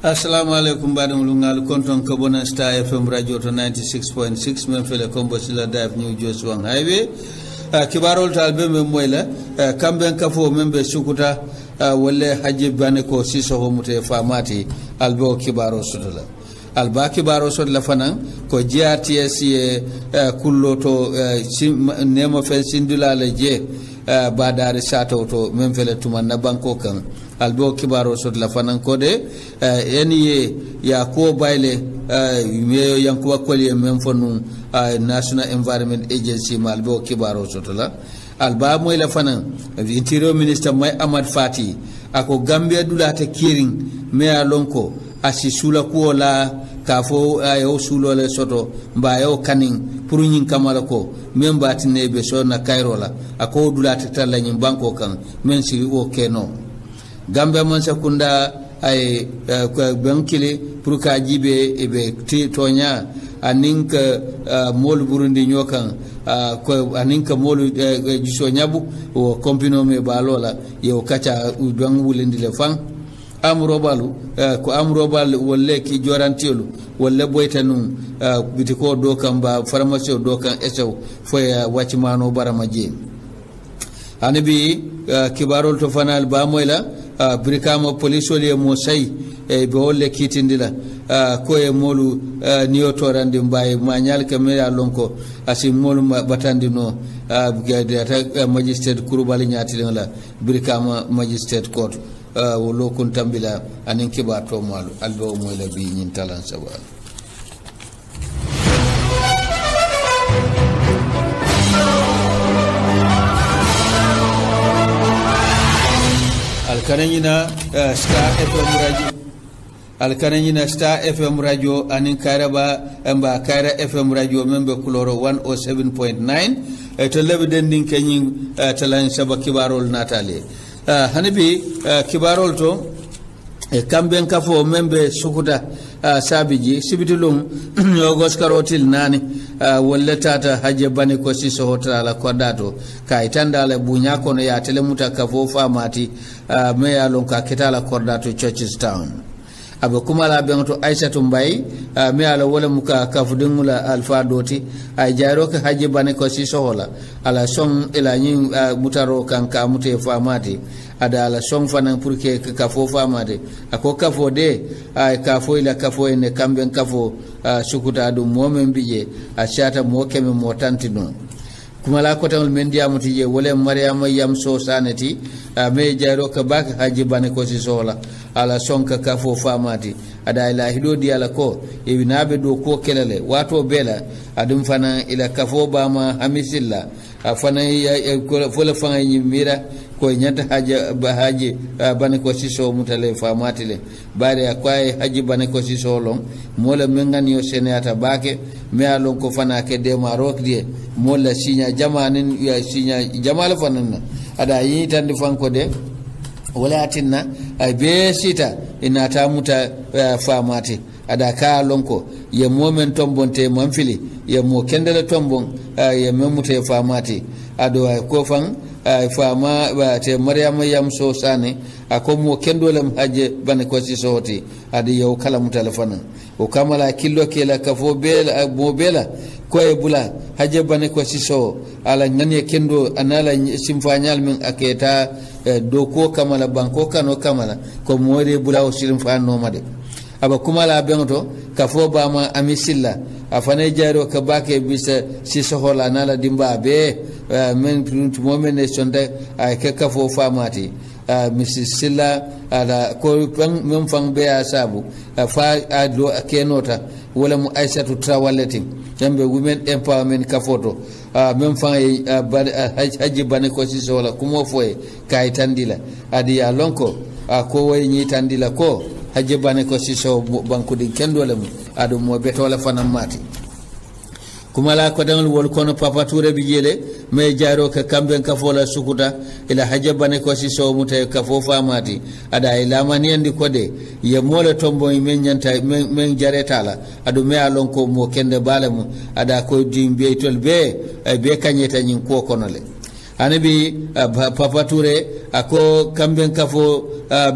Assalamu alaikum badam lungal konton ko bona Star FM radio to 96.6 men fele kombo sila dive New Jersey Wang Highway kibarol talbe men moyla kamben kafo membe sukuta wolle haji bane ko siso ho mute famati albo kibaro sudala alba kibaro sudala fanan ko GRTS kullo to nemo fel sindula le je badare sato to men fele tumanna banko kan albo kibaro sot la fanan kode eni ya ko bayle me yankuwa kolye men fonu National Environment Agency malbo kibaro sot la alba moy la fanan interior minister may Ahmad Fati ako Gambia dulata kiring me alonko asi sula ko la kafo ayo sulo le soto mbayo kaning pour nyin kamala ko men batine be so na Kairola ako dulata talla nyin banko kan men si o keno Gambia man sakunda ay bankile pour ka jibe ebe tonya aninka mol Burundi nyokan ko aninka mol jiso nyabu o kompino me balola yo kacha udang wulindi le fang amrobalu ko amrobal wolle ki jorantiolu wolle boytanum bitiko do kan ba pharmacie do kan esew foya wacimano baramaje anabi kibarol to fanal ba moyla brikama police wali mo say e be wolle kitindila ko e molu niyo torande mbaye manyal kamera lonko asi molu batandi no gade magistrate kurubali nyati la brikama magistrate court wolo kun tambila anin kiba to malu albo moyla bi nyin talan sabal alkananyina Star FM radio anin Kairaba amba Kaira FM radio membe kuloro 107.9 to lebe dendin kenyin talan saba kibarol natale hanibi kibarol to kamben kafo membe sukuta sabiji sibitulum yogos karotil nani walletata haje bani ko siso hotala kodato kay tandala bunya kono ya telemuta kafo famati me ya lon ka ketala kodato Churchilltown abe kumala bento Aissatou Mbaye me ala wala muka kafudungula alfa doti ay jairo ka haje bani ko siso hola ala song ila nyin mutaro kan ka mute famati ada la song fanan pour que kafo famade ako kafo de ay kafo ila kafo ene kamben kafo sukuta dum momen bije a shata mo keme mo tantino kuma la ko tamul men diamu tije wala Mariama yam so sanati me jairo ka bak haji bane ko si sola ala sonka kafo famati ada ila hido di ala ko e binabe do ko kelale wato bela adum fana ila kafo bama hamisilla afana ya fola fanga mira ko nyata haji bane ko siso mutale famati le bare akwai haji bane ko siso long mola mengan yo senata bake me alon ko fana ke de marok die mola sinya jamanin ya sinya jamal fanan ada yi tan fanko de wala atinna ay be sita ina ta muta famati ada ka lonko ye momen tombonte manfili ye mo kendele tombon ye memuta famati ado ko fan fama ba te Mariama yam so sane ako mo kendolem haje bane ko si soti adi yow kala mu telefona o kamala killo kela kafo bela mo bela ko e bula haje bane ko si so ala ngane kendo anala simfanyal min aketa do ko kamala banko kano kamala ko mode bula o simfa no made aba kumala bento kafo bama amisilla afane jaro ka bake bisa si sohola nala dimba be men print momen sonde ay ke kafo famati Mrs. Silla ala ko men fang be asabu fa ado kenota wala mu Aissatou Trawaleti jambe women empowerment kafoto men fang haji bane ko si sohola kumo foye kay tandila adi ya lonko ko way nyi tandila ko haji bane ko si so banku din kendole mu adu mo betola fanam mati kumala ko dangal wol kono papa toure bi jele me jaaro ka kamben ka fola sukuta ila haji bane ko si so mutay ka fo famati ada ila mani andi ko de ye mole tombo men nyanta men jaretala adu me alon ko mo kende balamu ada ko dimbe tol be kanyeta nyin ko kono le anabi Papa Touré ako kamben kafo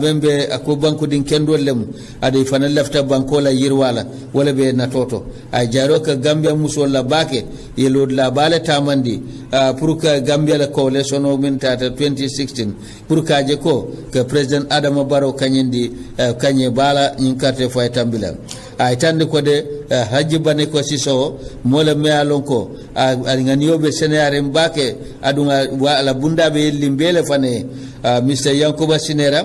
bembe ako banku din kendo lemu adi fana lafta banko la yirwala wala be na toto ay jaro ka Gambia musol la bake yelo la bale tamandi pour que Gambia la coalition o min tata 2016 pour ka je ko que president Adama Barrow kanyindi kanye bala nyin carte fay tambila ay tande ko de Haji Bane ko siso mola me alonko nganiyobe senare mbake adunga wala bunda be limbele fane Mr. Yankuba Sinera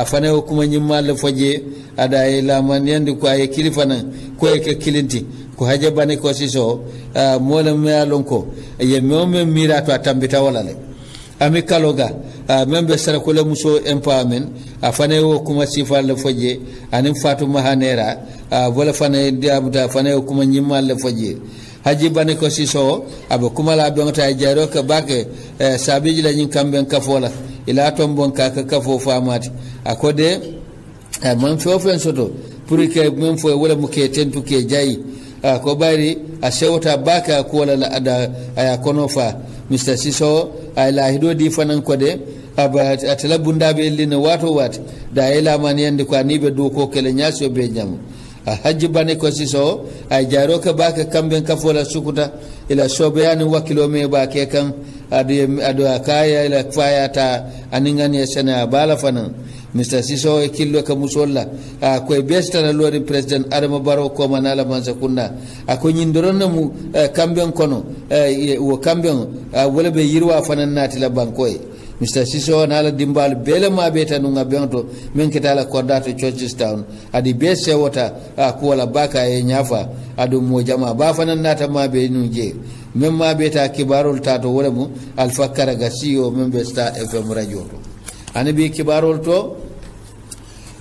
fane o kuma nyimmal foje ada ila manyandi ko ay kilifana ko e kilinti ko Haji Bane ko siso mola me alonko ye mome mirato atambita wala le ami kaloga membe sara ko le muso empowerment fane o kuma sifal le foje anim Fatuma Hanera wala fane diabuta fane o kuma nyimmal le foje Haji Bane ko siso abo kuma la bengta jaro ka bake sabiji la nyin kamben kafola ila tombon ka kafo famati akode man fofen soto pour que même fo wala muke tentu ke jayi ko bari a sewta baka ko wala ada aya konofa Mr. Siso ay la hido di fanan ko de aba atala bunda be lina wato wat da ila man yande ko anibe do ko kele nyaso be jam Haji Bane ko siso ay jaro ka baka kamben kafola sukuta ila sobeani wakilo me ba ke kan adu akaya ila faya ta aningani sana bala fanan Mr. Siso e killo ka musolla ko besta na lori president Adama Barrow ko manala mansa kunna ako nyindoron mu kamben kono wo kamben wala be yirwa fanan nati la bankoy Mr. Siso nala dimbal bele ma beta nunga bento men kitala kordato Churchilltown adi bese wota ko wala baka e nyafa adu mo jama ba fanan nata ma be nuje men ma beta kibarol tato wala mu Alpha Karaga CEO membe Star FM radio to anabi kibarol to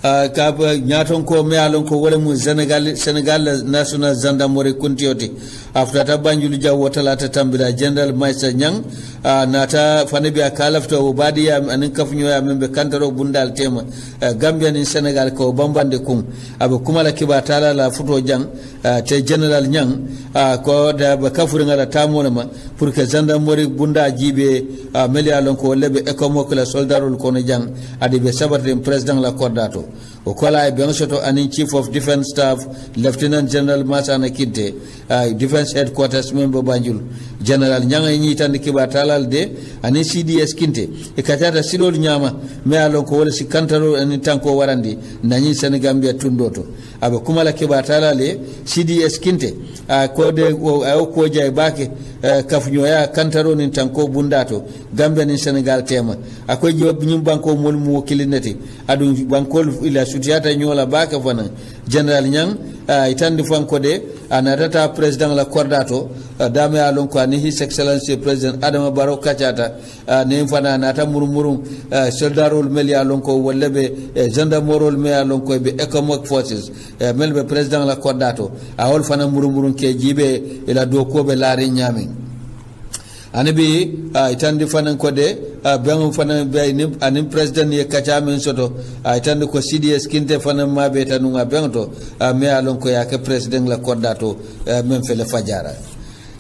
ka nyaton ko me alon ko wala mu Senegal National Gendarmerie kuntioti after ta banjulu jawo talata tambira General Maisa Nyang nata fanabi akalafta obadiya anin kafnyo ya membe kantaro bundal tema Gambia ni Senegal ko bambande kum abe kuma la kibatala la futo jang te General Nyang ko da ba kafuri ngala tamona ma pour que gendarmerie bunda jibe meli alon ko lebe ekomok la soldarul kono jang adi be sabarte president la kordato o kola e bensoto anin Chief of Defence Staff Lieutenant General Masana Kinte Defence Headquarters member Banjul General Nyanga yi tan kibatala de anin CDS Kinte e katata silol nyama me alon ko wala si kantaro anin tanko warandi nani Senegambia tundoto abe kuma la kibatala le CDS Kinte ko de ko jay bake kafnyo ya kantaro nin tanko bundato Gambia ni Senegal tema akoy job nyum banko mol mu kilinati adu banko ila sutiyata nyola baka fana General Nyang itandi fanko de anatata president la kordato dame alon ko ni His Excellency President Adama Barrow kachata ne fana nata murmurum soldarol meli alon ko wollebe gendarmerol me alon ko be economic forces melbe president la kordato awol fana murmurum ke jibe ila do ko be laari nyami anabi itandi fanan ko de ben fanan be ni anim president ye kacha men soto itandi ko CDS Kinte fanan ma be tanu nga bento me alon ko ya ke president la kordato men fele fajara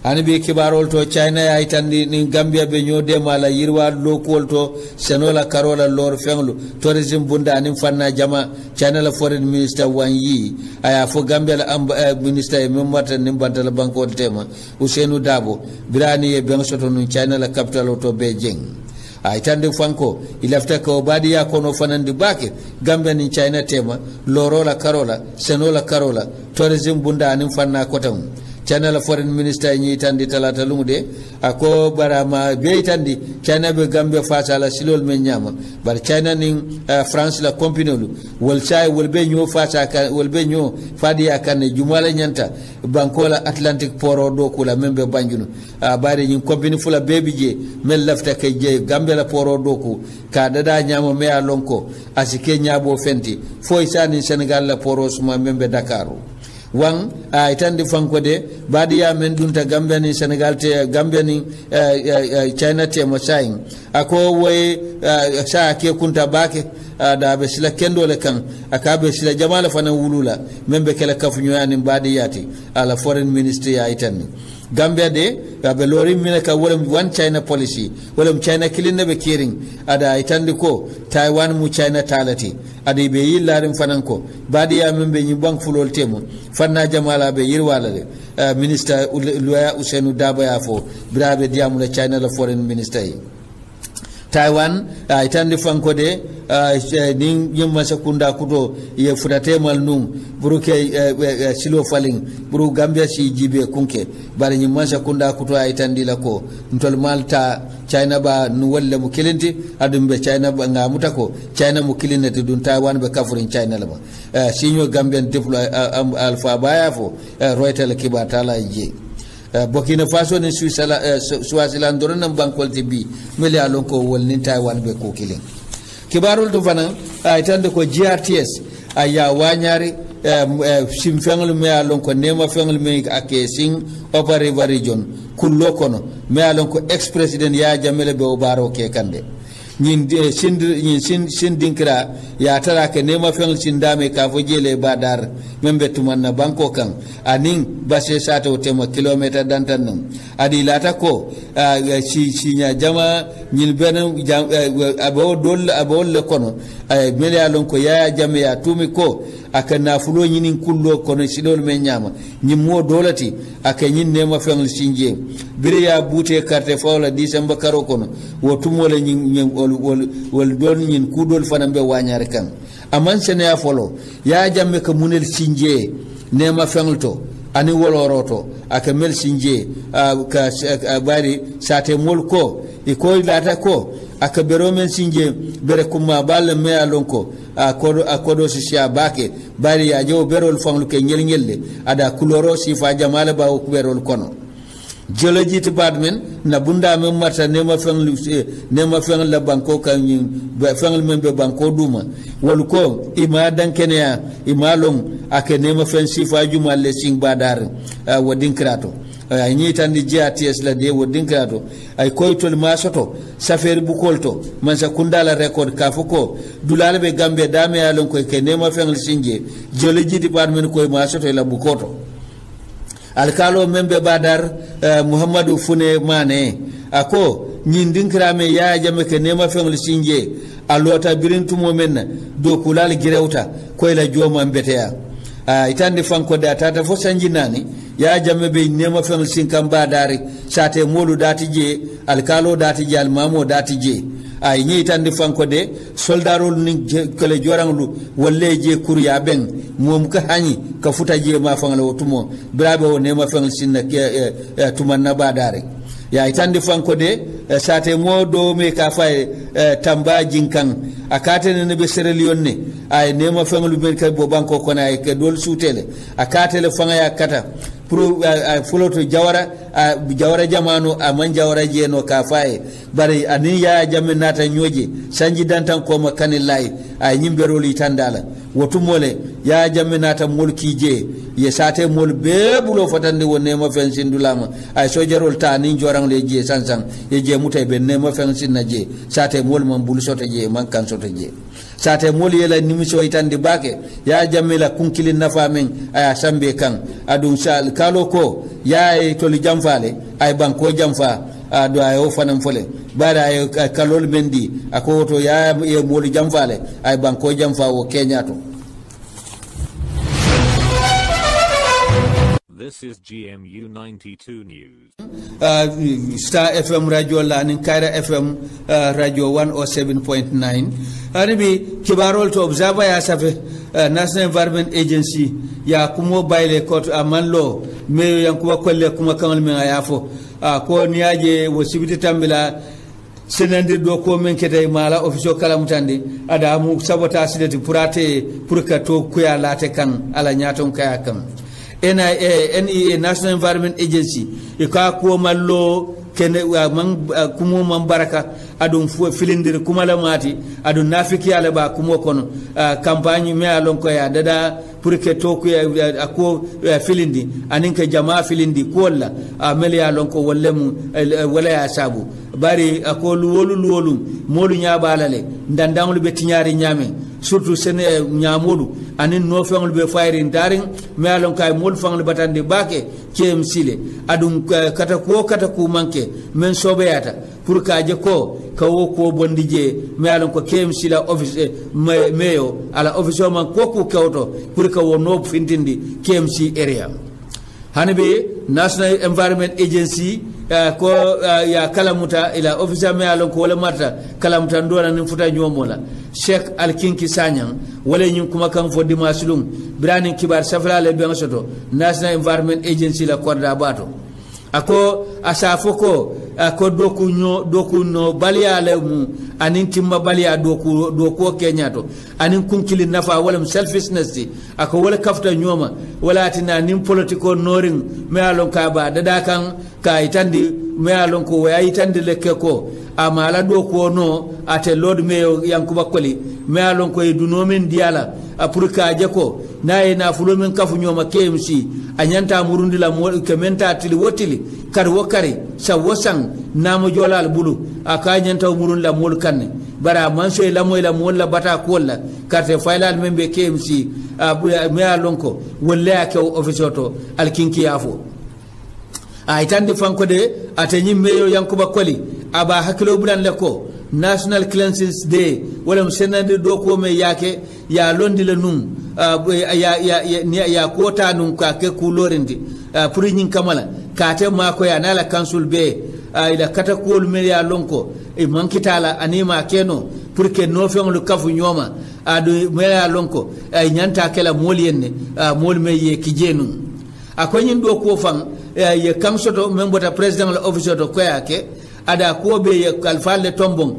anabi kibarol to China ya itandi ni Gambia be nyode mala yirwa lokol to senola karola lor fenglu tourism bunda anim fanna jama China la foreign minister Wang Yi aya fo Gambia la minister e memata nimbantala banko tema Ousainou Dabo birani e ben soto no China la capital to Beijing itande fanko ilafta ko badiya kono fanandi bake Gambia ni China tema lorola karola senola karola tourism bunda anim fanna kotam China la foreign minister ni tandi talata lumude ako barama be tandi China be Gambia fasa la silol men nyama bar China ni France la compinolu wol chai wol be nyo fasa ka wol be nyo fadi akane jumala nyanta bankola Atlantic poro do kula membe banjunu bare ni compini fula bebije mel lafta kay je Gambia la poro do ku ka dada nyama me alonko asike nyabo fenti fo isani Senegal la poro suma membe Dakaru wang itandi fanko de badiya men dunta Gambia ni Senegal te Gambia ni China te mo sayin ako way sa ke kunta bake da be sila kendo le kan akabe sila jamala fana wulula membe kala kafu nyoani badiyati ala foreign ministry ya itani Gambia de be lori mina ka wala one China policy wala China kilin be kiring ada itandi ko Taiwan mu China talati ada be yillarin fanan ko badi ya min be nyi bank fulol temu fanna jamala be yirwala le minister Loya Usenu Daba ya fo brabe diamu le China la foreign minister yi Taiwan itandi fanko de ning yimma sakunda kuto ye fudate mal num buruke silo falling buru Gambia si jibe kunke bari yimma sakunda kuto itandi la ko ntol malta China ba nu walla mu kilinti adum be China ba ngamuta ko China mu kilinati dun Taiwan be kafurin China la ba sinyo Gambian deploy alpha baya fo roitel kibata la je Burkina Faso ni Swaziland doron nan bankol tibi meli alon ko wolni Taiwan be ko kilin kibarul to fana itande ko GRTS aya wanyari sim fengol me alon ko nema fengol me ake sing upper river region kullo kono me alon ko ex president ya jamele be obaro ke kande nyin dinkira ya tara ke nema fengol sindame ka fo jele badar membe tumanna banko kan anin base sato tema kilometer dantan nan adi lata ko si nya jama nyin benen abol kono mele alon ko ya jame ya tumi ko aka nafulo nyinin kullo kono sidol men nyama nyim mo dolati aka nyin nema fengol sinje bire ya bute carte fawla December karo kono wotumo le nyin wol don nyin kudol fanambe wanyar kan aman sene ya folo ya jamme ka munel sinje nema fengolto ani woloroto aka mel sinje ka bari sate molko e ko lata ko aka beromen sinje bere kuma balle me alonko akodo sisia bake bari ya jow berol fanglu ke ngel ada kuloro sifa jamala ba ko berol kono geology department na bunda men mata nema fenglu la banko kan fenglu men be banko duma wol ko ima dankene ya ima long ake nema fen sifa jumalle sing badar wadin krato ay ni tan di GRTS la de wodin krato ay koytol masoto safer bukolto man sa kundala record ka fuko dulale be Gambia dame ya lon ko ke nema fenglu sinje geology department koy masoto la bukoto alkalo membe badar Muhammadu Fune Mane ako nyindin krame ya jame ke nema fengol sinje alota birintumo menna do kulal girewta koy la joma mbeteya itande fanko da tata fo sanjinani ya jamme be nema fengol sinkam badari sate molu dati je alkalo dati je almamo dati je ay ñi tande fanko de soldarol ni kele joranglu wolle je kurya ben mom ka hani ka futa je ma fangala wotumo brabe o ne ma fangal sinna ke tumanna badare ya itande fanko de sate modo me ka fay tamba jinkan akate ne be serelion ne ay ne ma fangalu ben ka bo banko kona ay ke dol sutele akate le fanga ya kata pro fuloto jawara jamanu aman jawara je no ka fay bari ani ya jamme nata nyoje sanji dantan ko ma kanilai ay nyimberoli tandala wotumole ya jamme nata mulki je ye sate mol bebulo fatande wonne ma fen sindulama ay sojarol ta ni jorang le je sansan ye je mutay ben ne ma fen sinna je sate mol man bul soto je man kan soto je sate mol yela nimiso itande bake ya jamme la kunkilin nafa men aya sambe kan adun sal kalo ko ya e toli jamfale ay banko jamfa do ay o fanam fole bara ay kalol mendi ako to ya e mol jamfale ay banko jamfa wo kenyato. This is GMU 92 News. Star FM radio lanin Kaira FM radio 107.9. Hanibi kibarol to observer ya safe National Environment Agency ya kumo baile court amanlo me yankuwa kolle kuma kangal men ayafo ko niaje wosibiti tambila senandi do ko men kete mala officio kala mutande ada mu sabota sidati purate purka to kuya late kan ala nyaton kaya kan NEA National Environment Agency ika ko mallo kene kumo man baraka adun filindir kuma la mati adun nafiki ala ba kumo kono campagne me alon ko ya dada pour que to ko ako filindi aninka jama filindi ko la ameli alon ko wallemu wala ya sabu bari ako luwolu molu nya balale ndandamul be tinyari nyame surtout sene nyamolu anin no fengol be fayrin daring me alon kay mol fangol batande bake KMC le adum kata ku manke men sobeyata pour ka je ko kawo ko bondije me alon ko KMC la office meyo ala office man ko ku kawto pour ka wono fintindi KMC area hanabe National Environment Agency ko ya kalamuta ila officer me alon ko wala mata kalamuta ndona nin futa nyomola Sheikh Alkinki Sanyang wala nyum kuma kan fo dimasulum brani kibar safra le ben soto National Environment Agency la korda bato ako asafoko ko doku no balia le mu anin timma balia doku kenyato anin kunkili nafa wala selfishness ako wala kafta nyoma wala tina nin political noring me alon ka ba dada kan ka itandi me alon ko wa itandi le keko amala doku no ate lord me yankuba koli me alon ko eduno men diala apurka jako naye na fulo men kafu nyoma KMC anyanta murundi la mo kementa tili wotili kar wakari sa wasang namo jolal bulu aka nyanta murundi la mol kanne bara manso la moy la mol la bata kolla carte failal membe KMC me alonko walla ka officer alkinki yafo itande fanko de atanyi meyo yankuba koli aba hakilo bulan leko National Cleansing Day wala senande do ko me yake ya londi le num ya kota num ka ke kulorindi pour nyin kamala kate mako ya nala council be ila kata kol me ya lonko e mankitala anima keno pour que no fe on kafu nyoma adu me ya lonko nyanta kala moliyenne mol me ye kijenu akonyin do ko fan ye kamsoto membota president la officer to ko yake ada ko be kalfalle tombon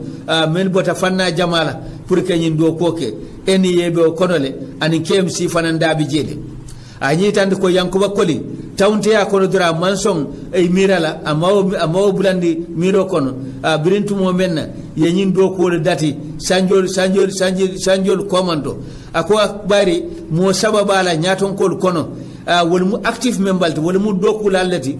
men bota fanna jamala pour que nyin do koke eni yebe o konole ani KMC fananda bi jele anyi tande ko yankuba koli tawnte ya kono dura manson e mirala amawo bulandi miro kono birintu mo menna ye nyin do ko dati sanjol komando ako bari mo sababa la nyaton kol kono wol mu active member wol mu doku lalati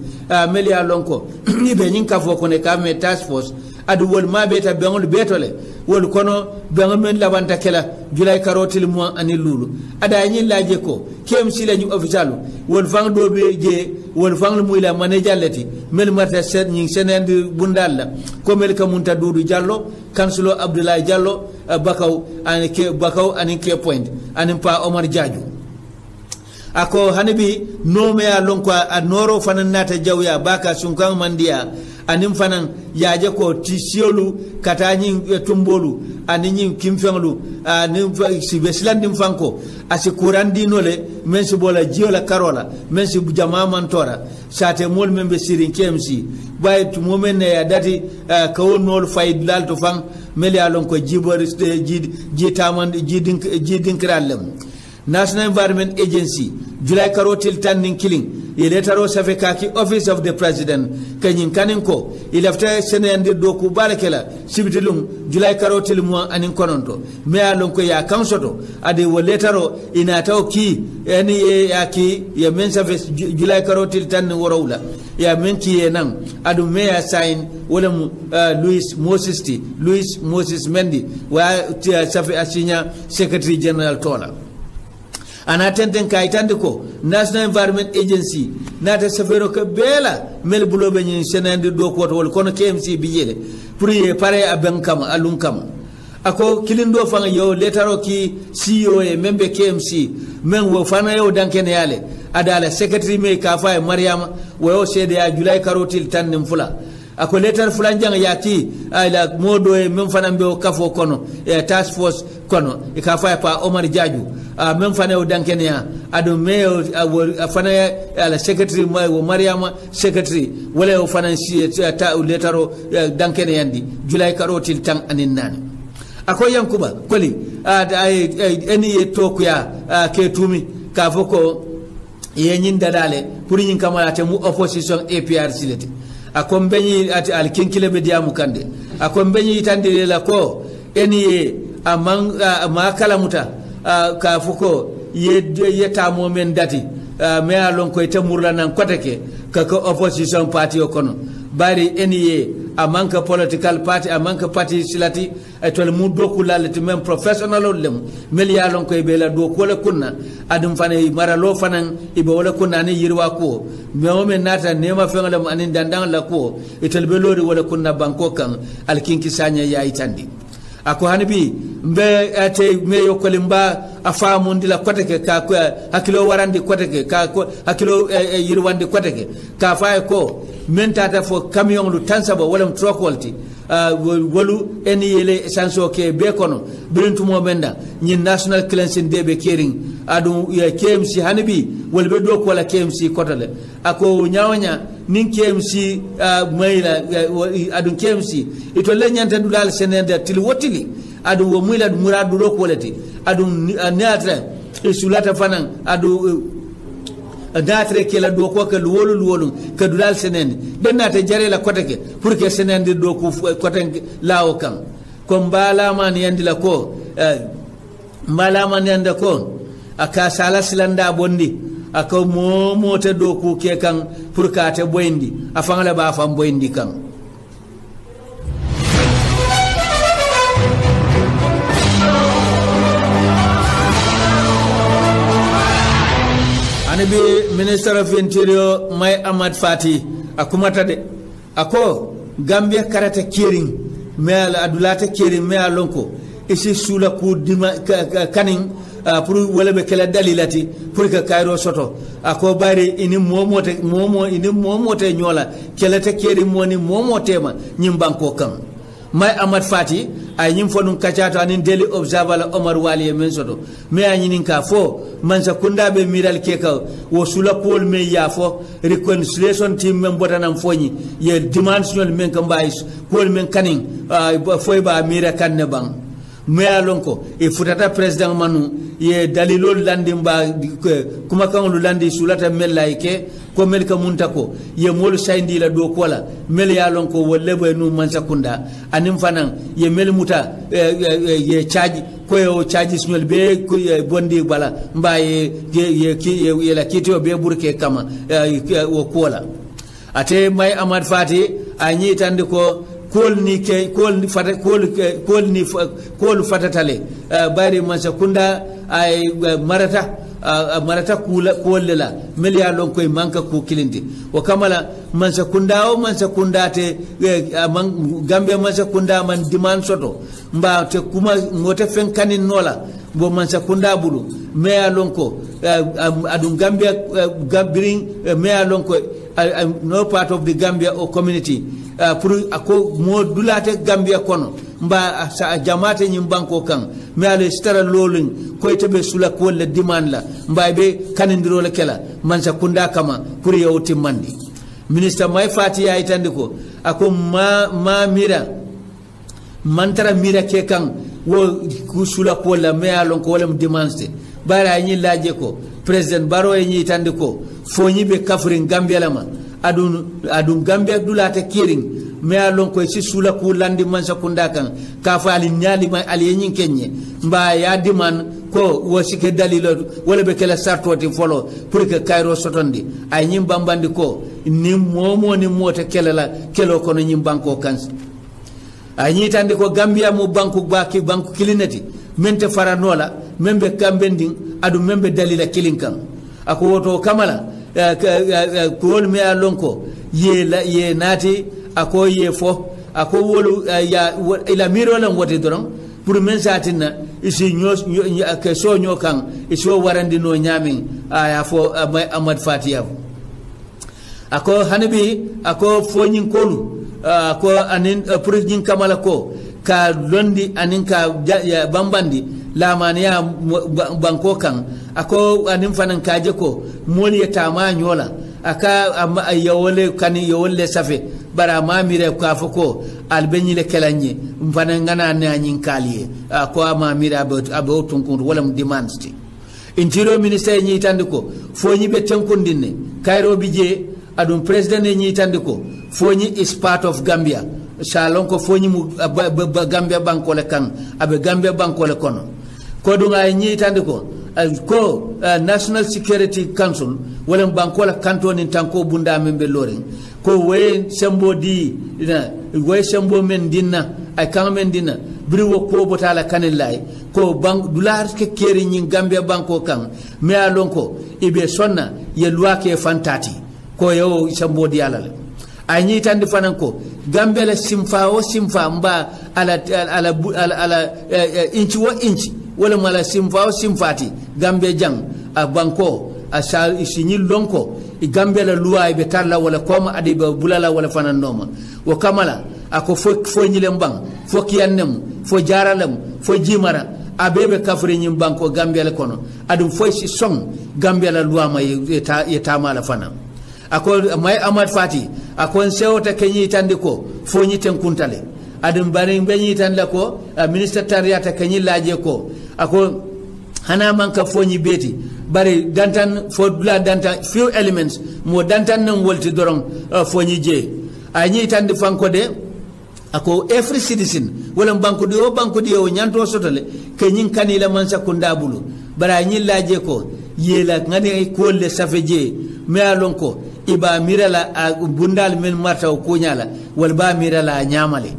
melia lonko ni be nyin kafo ko ne kame task force adu wol ma beta bengol betole wol kono bengol men labanta kala julay karotil mo ani lulu ada nyin laje ko KMC la ñu official wol fang do be je wol fang mu ila manager lati mel marta set nyin senende bundalla ko mel ka munta dudu jallo kanselo Abdoulaye Diallo bakaw ani ke point ani pa Omar Diadio ako hanabi nome ya lonko a noro fanan nata jawya baka sunkan mandiya anim fanan yaje ko tisiolu katanyin tumbolu anin kimfenglu anim sibeslan dim fanko asi kurandi nole mensi bola jiola karola mensi jama mantora sate mol membe sirin KMC bay to momen ya dati kawon nol fayd lal to fang meli alon ko jibor jitaman jidin kralem National Environment Agency July karotil tanning killing iletaro safe kaki Office of the President kanyin kaninko ilafta senende doku barakela sibitilum July karotil mo anin kononto me alon ko ya kansoto ade woletaro inataw ki eni ya ki ya men safe July karotil tan worowla ya men ki nan adu me ya sign wala Louis Moses Mendy wa safe asinya Secretary General Tola ana tenten kaytande ko National Environment Agency nata safero ko bela mel bulobe nyi senande do ko wol kono KMC bijele pour ye pare aben kam alun kam ako kilindo fanga yo letaro ki CEO e membe KMC men wo fana yo dankene yale adala secretary me ka fa Mariama wo yo sede ya July karotil tan nim fula ako letter fulan jang yati ala modo e men fana be o kafo kono e task force kono e ka fa pa Omar Diadio men fana o dankene ya ado me fana ala secretary wo Mariama secretary wala o fana si ta lettero dankene yandi July karotil tan anin nani ako yankuba koli eni tokuya ke tumi ka foko yenyin dadale pour nyin kamala te mu opposition APRC leti akom beñi ati al kinkile be diamu kande akom beñi tande la ko eni amang ma kalamuta ka fuko yeta momen dati me alon ko te murla nan koteke ka ko opposition party o kono bari eni amanka political party amanka party silati etol mu doku lalati même professional lem mel ya lon koy bela do ko la kunna adum fane maralo fanan ibe wala kunna ni yirwa ko me nata nema fengalam anin dandan la ko etol be lori wala kunna banko kan alkinki sanya ya itandi ako hanbi mbe ate me yokolimba afamu ndila koteke ka hakilo warandi koteke ka hakilo yirwandi koteke ka faay ko mentata fo camion lu tansaba wala trokolti wolu eni yele essential ke be kono birintu mo menda ni national cleansing debe kering adu KMC hanbi wala be do ko la KMC kotale ako nyawanya nin KMC mayla adu KMC ito le nyanta dulal senende til wotili adu wo muyla muradu do ko lati adu neatra sulata fanan adu datre kela do ko ka wolu ka dulal senende denata jare la kotake pour que senende do ko koten lawo kan ko mbala man yandi la ko mbala man yanda ko aka sala silanda bondi aka momote do ku ke kan pour ka te boyndi afangala ba fam boyndi kan anabi minister of interior Mai Ahmad Fati akumata de ako Gambia karata kering me ala adulata kering me alonko isi sula ku dima kaning pour wala be kala dalilati pour que Cairo soto ako bari ini momote nyola kala te keri moni momotema nyim banko kam Mai Ahmad Fati ay nyim fonun kachato anin daily observer la Omar Wali men soto me anyinin ka fo mansa kunda be miral keka wo sula pol me ya fo reconciliation team men botanam foñi ye dimensional men ka mbayis pol men kanin foy ba mira kanne bang me alonko e futata president manu ye dalilol landi mba kuma kan lu landi sulata melaike ko mel ka muntako ye mol sayndi la do kola mel ya lonko wolle be nu mansa kunda anim fanan ye mel muta ye charge ko yo charge smel be ko bondi bala mba ye la kitio be burke kama wo kola ate Mai Ahmad Fati anyi tande ko kol fatatale bari mansa kunda ay marata kula la melia lon koy manka ko kilindi o kamala mansa kunda te Gambia mansa kunda man diman soto mba te kuma ngote fen kanin nola bo mansa kunda bulu meya lon ko adun Gambia gabiring meya lon ko no part of the Gambia or community pour ako mo dulate Gambia kono mba sa jamate nyim banko kan me ale stara lolin ko tebe sula ko le demand la mba be kanindiro le kala man sa kunda kama pour yawti mandi minister Mai Fati ya itandi ko ako ma mira mantara mira ke kan wo kusula ko la me alon ko wala demanste bara nyi laje ko president Baro nyi itandi ko fonyi be kafrin Gambia lama adun Gambia dulata kiring me alon ko si sula ku landi man sakunda kan ka fa ali nyali ma ali nyin kenye mba ya diman ko wasike dalilo wala be kala sartoti folo pour que Cairo sotondi ay nyim bambandi ko ni momo ni mota kala kelo kono nyim banko kan ay nyitandi ko Gambia mo banku baki banku kilinati mente faranola membe kambending adu membe dalila kilinkan ako woto kamala ko me alon ko ye nati ako ye fo ako wolu ya ila miro lan wote doron pour men satina isi ke so kan isi warandi no nyamin aya fo Ahmad Fati ako hanabi ako fo nyin kolu ako anin pour nyin kamala ko ka londi anin ka bambandi lamaniya banko kan ako anin fanan kaje ko moli tama nyola aka yawole kani yawole safe bara mamire ko afoko albenyi le kelanye mfana ngana ne anyin kaliye ko mamire abo tunkun wala demands ti interior minister nyi tandiko fonyi be tankundinne Cairo bije adum president nyi tandiko fonyi is part of Gambia salon ko fonyi mu Gambia banko le kan abe Gambia banko le kono ko dunga nyi tandiko ko National Security Council wala banko la kanto ni tanko bunda membe loring ko we sembo di way sembo men dinna ay kan men dinna biri wo ko botala kanillay ko bank dollar ke keri nyin Gambia banko kan me alon ko ibe sonna ye loi ke fantati ko yo sembo diala le ay ni tandi fanan ko Gambia la simfa o simfa mba ala inchi wo inchi wala mala simfa o simfati Gambia jang a banko a sa isinyi lonko i Gambia la loi be tarla wala koma adiba bulala wala fanan noma wo kamala ako fo nyilem bang fo kiyannem fo jaralem fo jimara abebe kafre nyim banko Gambia la kono adum fo si song Gambia la loi ma yeta mala fana ako may Amad Fati ako sewota kenyi tande ko fo nyiten kuntale adum bari benyi tande ko ministre tariata kenyi laje ko ako hana manka fo nyi beti bari dantan fo dula dantan few elements mo dantan nan wolti dorong fo nyi je anyi tande fanko de ako every citizen wala banko di o nyanto sotole kenyin kanila mansa kundabulu bara nyi laje ko yela ngani ko le safeje me alon ko iba mirala bundal men marta ko nyala wal ba mirala nyamale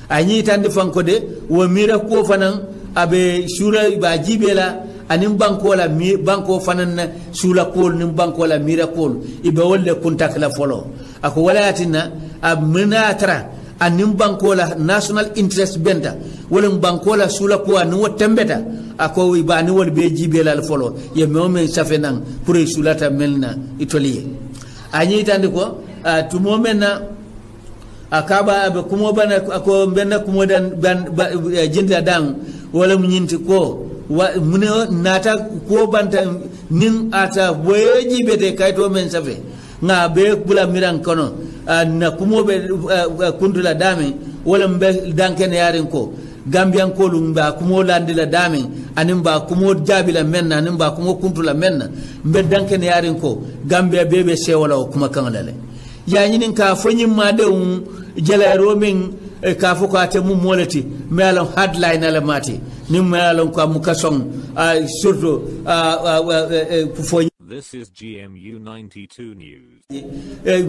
anyi tande fanko de wo mira ko fanan abe shura ba jibela anin banko la banko fanan na sula kol nim banko la mira kol ibe wolle kuntak la folo ako walatina abminatra anin banko la national interest benta wolum banko la sula ko an wo tembeta ako iba ni wol be jibela la folo ye momen safenan pour sulata melna itoliye anyi tande ko tumo menna akaba be kumo bana ako benna kumo dan jinda dan wala munyinti ko mune nata ko banta nin ata boyeji bete kayto men safe nga be bula miran kono na kumo be kundula dame wala mbe danken yaren ko Gambian ko lumba kumo landila dame anin ba kumo jabila menna anin ba kumo kuntula menna mbe danken yaren ko Gambia bebe se wala kuma kanale ya nyinin ka fanyin ma de jela romin ka fo ko atemu molati melam headline ala mati nim melam ko mukasong surtout fo. This is GMU 92 News.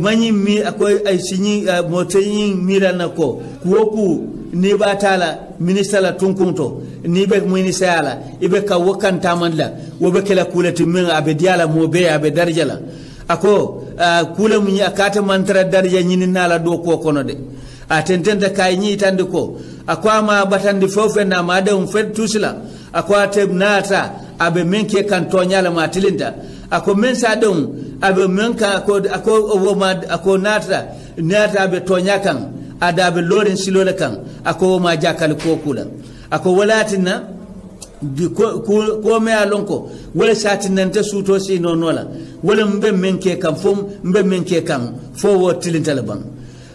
Mani mi akoy ay sini motayin mirana ko woku ni batala ministre la tunkunto ni be ministre ala ibe ka wakanta manla wobe kala kulati min abe diala mo be abe darjala ako kula mun akata mantra darja nyini nala do ko kono de atententa kay nyi tande ko akwa ma batandi fofe na ma de fet tusila akwa te nata abe menke kan tonyala ma tilinta ako men sa don abe menka ako nata abe tonyakan ada abe lorin silole kan ako ma jakal ko kula ako walatina ko me alonko wala satin nan ta suto si nonola wala mbe menke kan fom mbe menke kan fo wo tilinta laban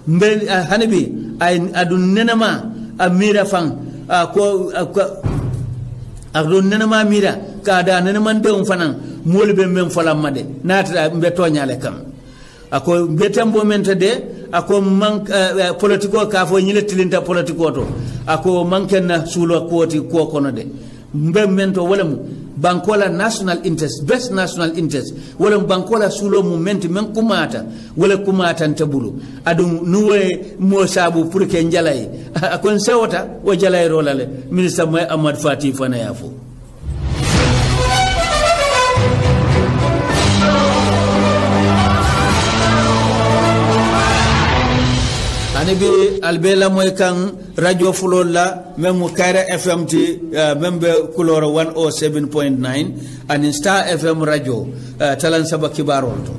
mbe hanabi ay adun nenama amira fan ko adun nenama mira ka da nenama de fanan molbe men falamade nata mbe tonyale kam ako betambo mente de ako man politiko ka fo nyile tilinta politiko to ako mankenna sulo koti ko kono de mbe mento wala mu bankola national interest best national interest wala bankola sulo mu menti men kumata wala kumata ntabulu adum nuwe mo sabu pour ke njalay akon sewota o jalay rolale ministre may Amad Fati fana yafo. Anibi albela moy kan radio fulola memu Kaira FM ti membe kuloro 107.9 and Star FM radio talan saba kibarol to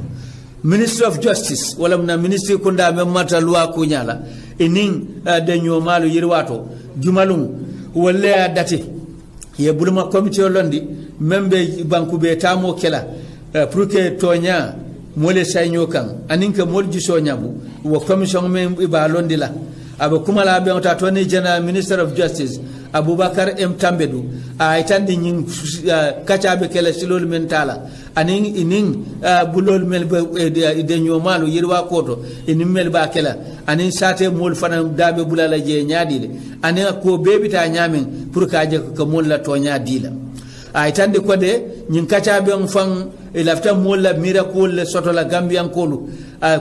Ministry of Justice wala na ministry kunda memata loi kunyala inin de nyomalu yirwato jumalum wala dati ye buluma committee londi membe banku be tamo kela pour que tonya mole saynyo kan aninka molji so nyabu wo commission men iba londila aba kumala be on Attorney General Minister of Justice Abubakar M Tambedu ay tandi nyin kacabe kele silol mentala anin inin bulol mel de nyomalu yirwa koto inin mel ba kela anin sate mol fana dabe bulala je nyaadile anin ko bebita nyamen pour ka je ko mol la to nyaadila ay tandi ko de nyin kacabe on fan ilafta mola miracle soto la Gambian kolu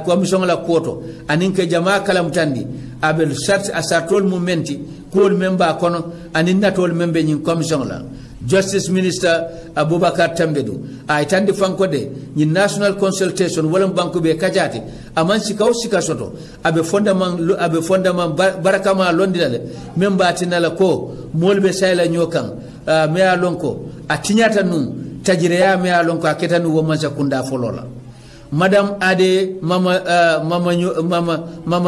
commission la koto anin ke jama kalam tandi abel sat asatol mumenti ko memba kono anin natol membe nyin commission la Justice Minister Abubakar Tambedu ay tandi fanko de ni national consultation wala banko be kajati aman sikaw sika soto abe fondament barakama londilale memba tinala ko molbe sayla nyokan me alonko atinyata nun tajiriya me alonko aketanu wo mansa kunda folola Madam Ade Mama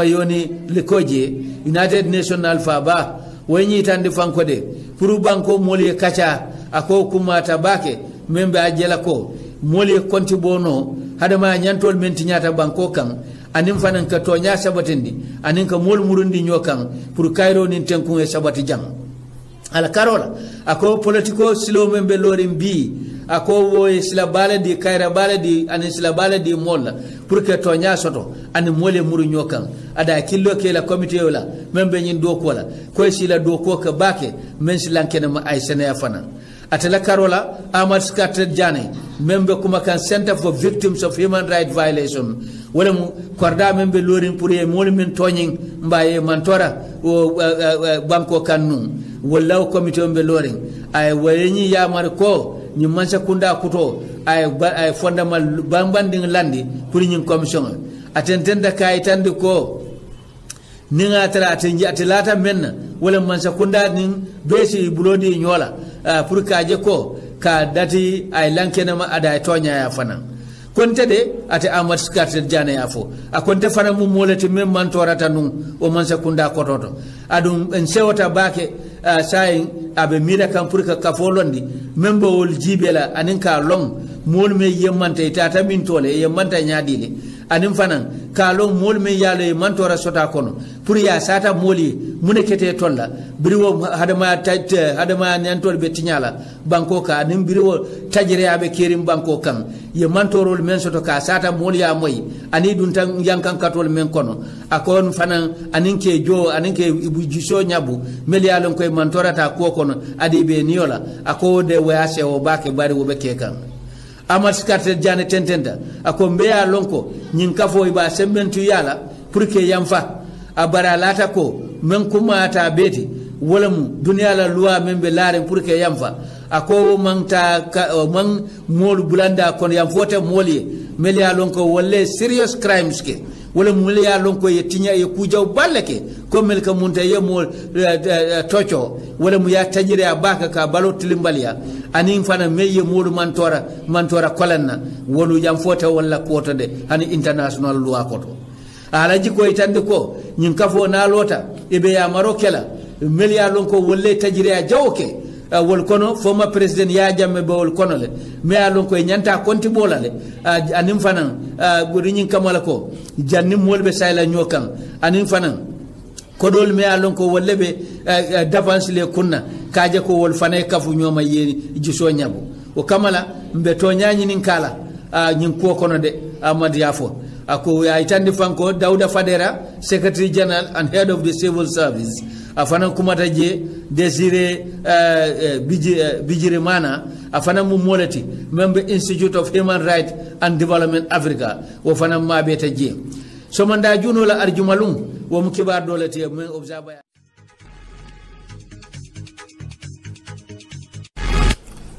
Yoni Likoje United National Faba wenyi tandi fanko de puru banko moli kacha ako kuma tabake membe ajela ko moli konti bono hadama nyantol menti nyata banko kan anim fanan ka to nya sabatindi anin ka mol murundi nyokan pour kairo nin tenkun e sabati jam ala karola ako politiko silo membe lorim bi ako wo sila baladi kaira baladi anin sila baladi molla pour que to nya soto anin mole muru nyokan ada killo ke la comité wala membe nyin do ko la ko sila do ko ka bake men sila kene ma ay sene fana atala karola Ahmad Skater Jane membe kuma kan Center for Victims of Human Rights Violation wala mu korda membe lorin pour e mol men tognin mbaye mantora o banko kannu wala comité membe lorin ay wayni yamar ko ni mansa kunda kuto ay fondamental bambanding landi pour ñin commission atentenda kay tandi ko ninga tara atlata menna wala mansa kunda nin besi bulodi nyola pour kaje ko ka dati ay lankena ma ada tonya ya fana konte de ate Ahmad Skater Jane ya fo akonte fana mu molati mem mantorata nun o mansa kunda kototo adum en sewota bake sai abe mira kan pour ka kafolondi membo wol jibela anin ka long mol me yemmante tata min tole yemmanta nyaadile anin fanan ka long mol me yalo mantora sota kono pour ya sata moli munekete tolla biriwo hadama nyantol be tinyala banko ka anin biriwo tajire abe kerim banko kan ye mantorol men soto ka sata moli ya moy ani dun tan yankan katol men kono akon fanan anin ke jo anin ke ibujiso nyabu melialon koy mantorata ko kono adi be niola ako de wayase o bake bari wo be kekan Ahmad Skater Jane tentenda ako mbeya lonko nyin kafo iba sembentu yala pour que yamfa abara lata ko men kuma ta beti wala mu duniya la loi men be laren pour que yamfa ako mangta man mol bulanda kon yam fote moli melia lonko wolle serious crimes ke wala mulia lonko ye tinya ye kujaw balake ko mel ka munta ye mol tocho wala mu ya tajire abaka ka balo tilimbalia anin fana meye molu mantora kolanna wonu yam fote wala koto de hani international loi koto alaji ko itande ko nyin kafo na lota ibe ya marokela melia lonko wolle tajire jawke wol kono former president ya jamme be wol kono le me alon ko nyanta konti bolale anim fanan rinyin kamala ko janni molbe sayla nyokan anim fanan kodol me alon ko wolle be d'avance le kunna kaje ko wol fanay kafu nyoma yeni jiso nyabo o kamala mbe to nyanyi nin kala nyin ko kono de Ahmad Yafo ako ya itandi fanko Dauda Fadera Secretary General and Head of the Civil Service afana kumata je Desire Bijirimana afana mu molati member Institute of Human Rights and Development Africa wo fana mabeta je so manda juno la arjumalum wo mu kibar dolati men observer.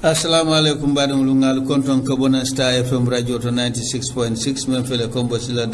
Assalamu alaikum badum lungal konton kabona Star FM radio to 96.6 men fele kombo sila